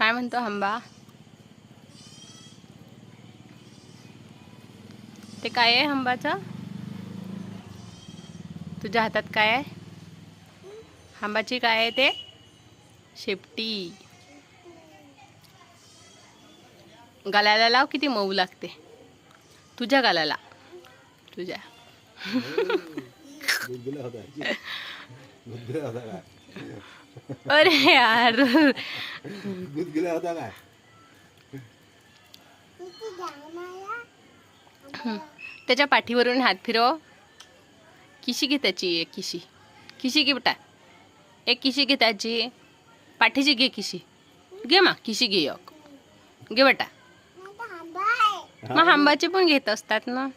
काय म्हणतो आंबा? ते काय आहे आंबाचं? तुझ्या हातात काय आहे? आंबाची काय आहे ते? शेपटी. गालाला लाव, किती मऊ लागते तुझ्या गालाला. तुझ्या अरे यार त्याच्या पाठीवरून हात फिरव. किशी घे त्याची, एक किशी. किशी घे बेटा, एक किशी घे त्याची. पाठीची घे किशी. घे मा किशी घे, एक घे बेटा. मग आंबाचे पण घेत असतात ना.